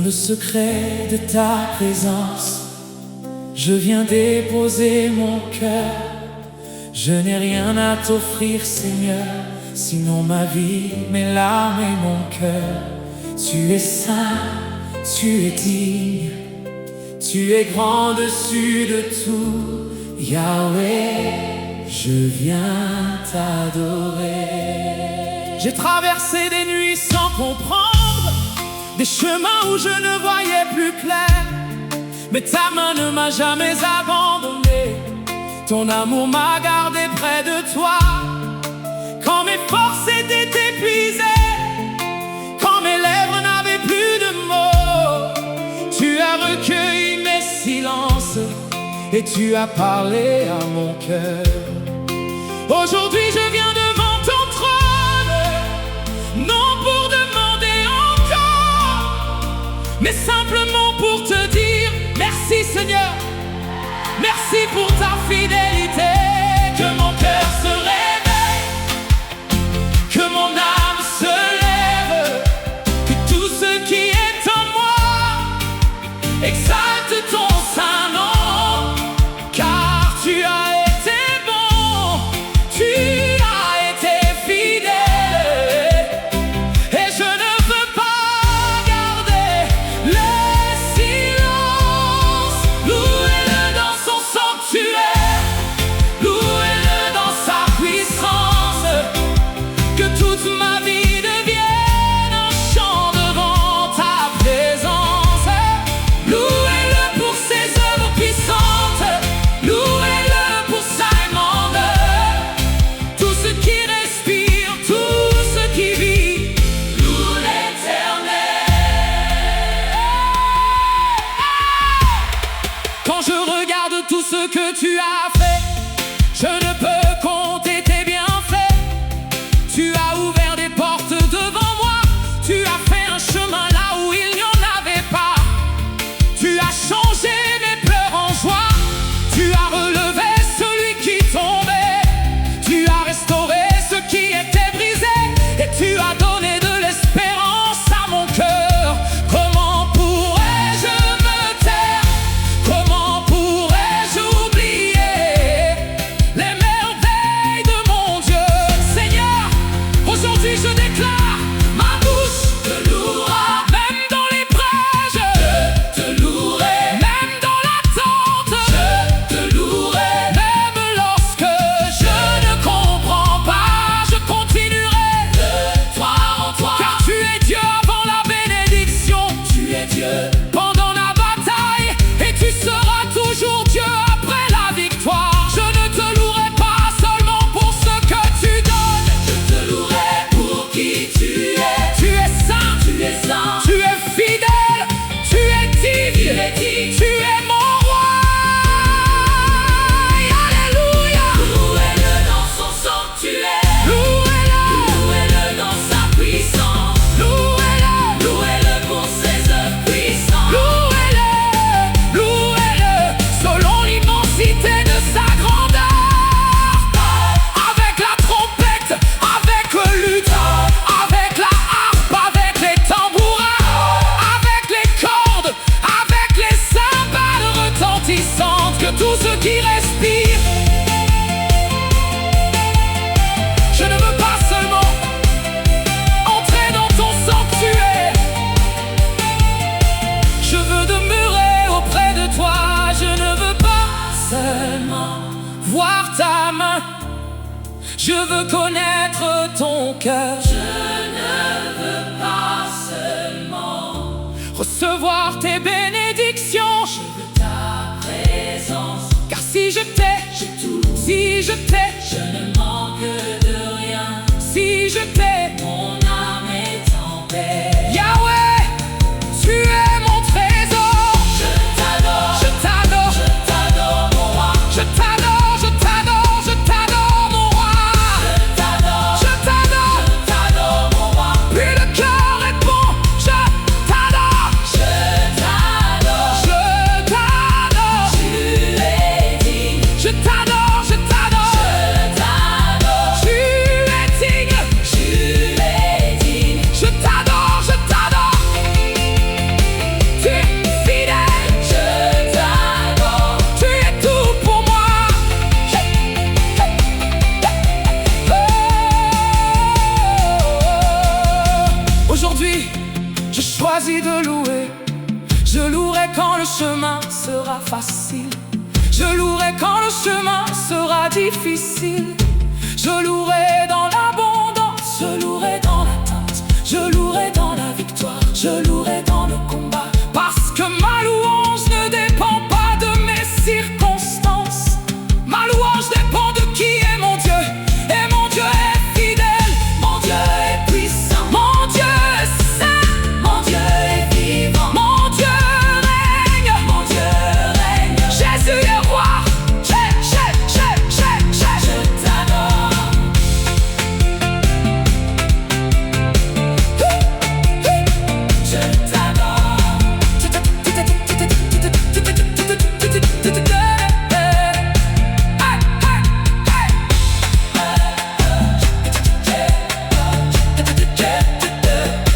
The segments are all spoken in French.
le secret de ta présence, je viens déposer mon cœur. Je n'ai rien à t'offrir, Seigneur, sinon ma vie, mes larmes et mon cœur. Tu es saint, tu es digne, tu es grand dessus de tout. Yahweh, je viens t'adorer. J'ai traversé des nuits sans comprendre, des chemins où je ne voyais plus clair, mais ta main ne m'a jamais abandonné. Ton amour m'a gardé près de toi. Quand mes forces étaient épuisées, quand mes lèvres n'avaient plus de mots, tu as recueilli mes silences et tu as parlé à mon cœur. Aujourd'hui je viens devant ton trône, non pour demander encore, mais simplement pour te dire merci Seigneur. Merci pour ta fidélité. Que mon cœur se réveille, que mon âme se lève, que tout ce qui est en moi exalte ton saint nom. Car tu as été bon, tu as été fidèle, et je ne veux pas garder le silence. Louez-le dans son sanctuaire, louez-le dans sa puissance. Que toute ma vie devienne un chant devant ta présence. Louez-le pour ses œuvres puissantes, louez-le pour sa grandeur. Tout ce qui respire, tout ce qui vit, loue l'Éternel. Quand je regarde tout ce que tu as fait, je ne peux compter tes bienfaits. Tu as ouvert des portes devant moi, tu as fait un chemin là où il n'y en avait pas. Tu as changé mes pleurs en joie, tu as relevé celui qui tombait, tu as restauré ce qui était brisé, et tu as donné de l'espérance à mon cœur. Comment pourrais-je me taire? Comment pourrais-je oublier les merveilles de mon Dieu? Seigneur, aujourd'hui je déclare, ma bouche te louera. Même dans les prêches, je te louerai. Même dans l'attente, je te louerai. Même lorsque je ne comprends pas, je continuerai de toi en toi. Car tu es Dieu avant la bénédiction, tu es Dieu pendant la bataille, et tu seras toujours Dieu après la victoire. Je ne te louerai pas seulement pour ce que tu donnes, je te louerai pour qui tu es. Tu es saint, tu es fidèle, tu es digne, tu es mon roi. Alléluia. Louez-le dans son sanctuaire, louez-le dans sa puissance, louez-le pour ses œuvres puissantes, louez-le selon l'immensité de sa grandeur. Avec la trompette, avec le luth, avec la harpe, avec les tambourins, avec les cordes, avec les cymbales retentissantes. Que tout ce qui respire, je ne veux pas seulement entrer dans ton sanctuaire, je veux demeurer auprès de toi. Je ne veux pas seulement voir ta main, je veux connaître ton cœur. Je ne veux pas seulement recevoir tes bénédictions, je veux ta présence. Car si je t'ai, j'ai tout. Si je t'ai, je ne manque de rien. Si je t'ai, mon âme est en paix. Yahweh, tu es mon trésor. Je t'adore, je t'adore, je t'adore mon roi. Je t'adore, je t'adore, je t'adore mon roi. Je t'adore, je t'adore, je t'adore mon roi. Puis le cœur répond, je t'adore, je t'adore, je t'adore. Tu es digne, je t'adore, je t'adore, je t'adore. Tu es digne, chemin sera facile. Je louerai quand le chemin sera difficile. Je louerai dans l'abondance, je louerai dans l'attente, je louerai dans la victoire, je louerai dans le combat. Parce que ma louange ne dépend pas de mes circonstances. Ma louange dépend de qui est mon Dieu. Et mon Dieu est fidèle, mon Dieu est puissant, mon Dieu est saint, mon Dieu est vivant, mon Dieu règne, mon Dieu règne. Jésus est roi.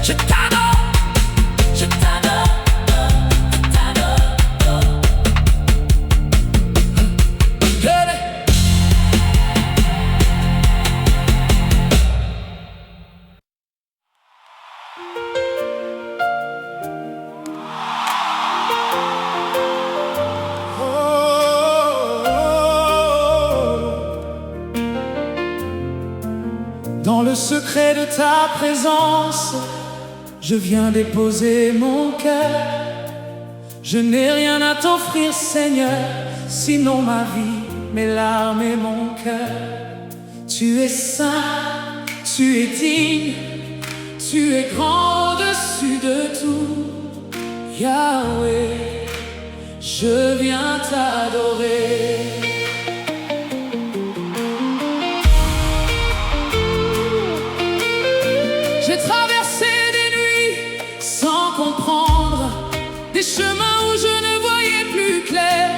Je t'adore. Je t'adore. Dans le secret de ta présence, je viens déposer mon cœur. Je n'ai rien à t'offrir, Seigneur, sinon ma vie, mes larmes et mon cœur. Tu es saint, tu es digne, tu es grand au-dessus de tout. Yahweh, je viens t'adorer. J'ai traversé des nuits sans comprendre, des chemins où je ne voyais plus clair.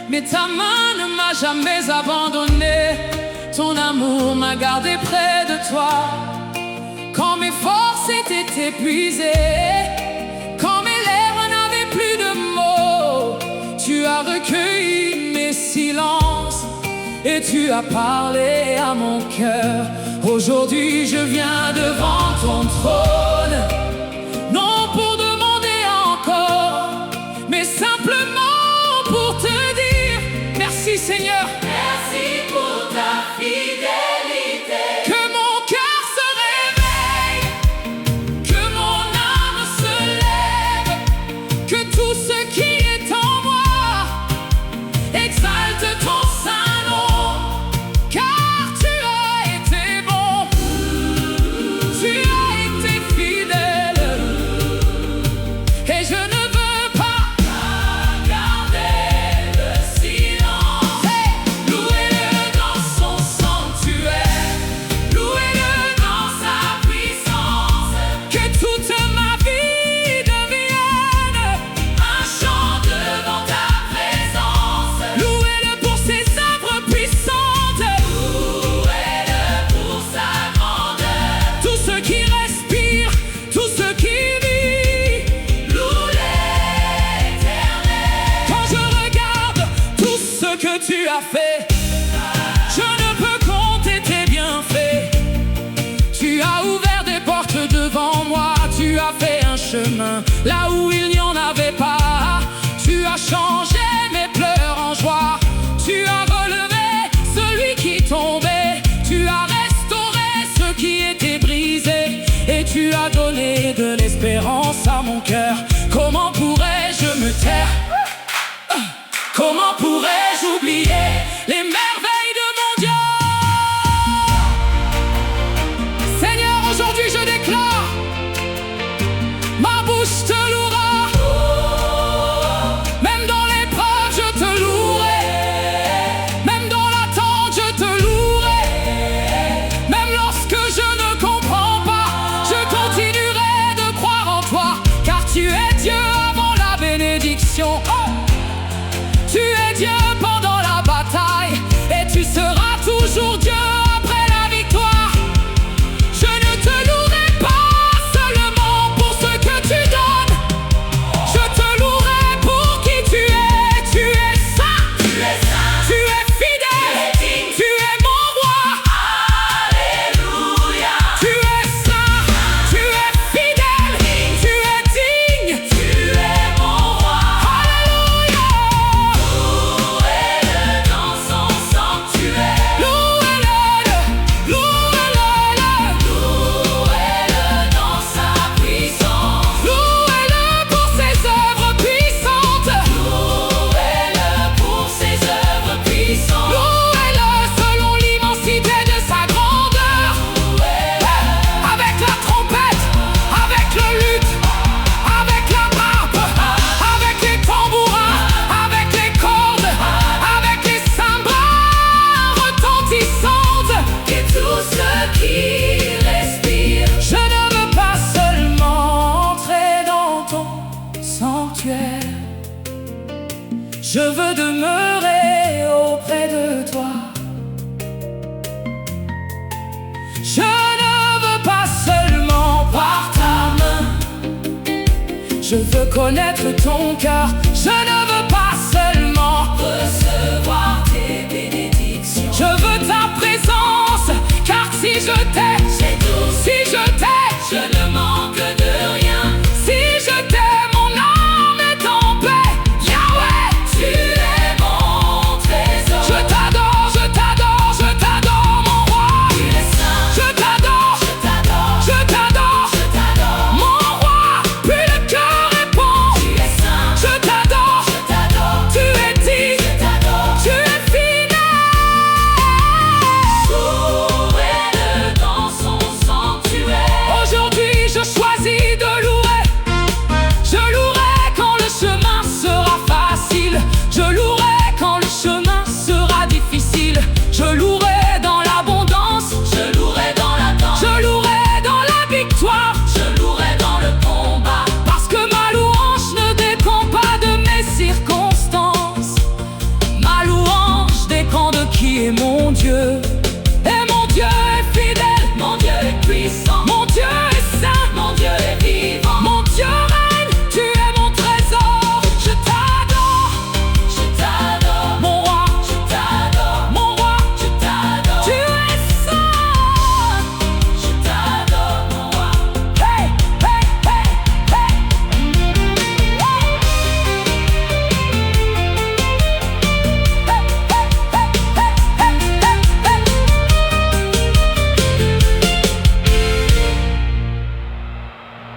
Mais ta main ne m'a jamais abandonné, ton amour m'a gardé près de toi. Quand mes forces étaient épuisées, quand mes lèvres n'avaient plus de mots, tu as recueilli mes silences et tu as parlé à mon cœur. Aujourd'hui je viens devant ton trône, non pour demander encore, mais simplement pour te dire merci Seigneur. Merci pour ta fidélité. Que mon cœur se réveille, que mon âme se lève, que tout ce qui est en moi exalte ton saint nom, car tu as été bon, tu as été fidèle, et je ne veux pas garder le silence. Hey! Louez-le dans son sanctuaire, louez-le dans sa puissance, que toute ma vie devienne un chant devant ta présence. Louez-le pour ses œuvres puissantes, louez-le pour sa grandeur. Tous ceux qui respirent, tous ceux qui vivent, loue l'Éternel. Quand je regarde tout ce que tu as fait, je ne peux compter tes bienfaits. Tu as ouvert des portes devant moi, tu as fait un chemin là où il n'y en avait pas. Tu as changé mes pleurs en joie, tu as relevé celui qui tombait, tu as restauré ce qui était brisé, et tu as donné de l'espérance à mon cœur. Comment pourrais-je me taire? Comment pourrais-je oublier les merveilles de mon Dieu? Seigneur, aujourd'hui je déclare, ma bouche te louera. Même dans l'épreuve je te louerai, même dans l'attente je te louerai, même lorsque je ne comprends pas, je continuerai de croire en toi, car tu es Dieu avant la bénédiction. Tu es Dieu pendant la bataille, et tu seras toujours Dieu après la victoire. Je ne te louerai pas seulement pour ce que tu donnes, je te louerai pour qui tu es. Tu es saint, tu es fidèle, tu es mon roi. Alléluia. Tu es saint, tu es fidèle, tu es digne, tu es mon roi. Alléluia. sanctuaire. Je veux demeurer auprès de toi. Je ne veux pas seulement par ta main. Je veux connaître ton cœur.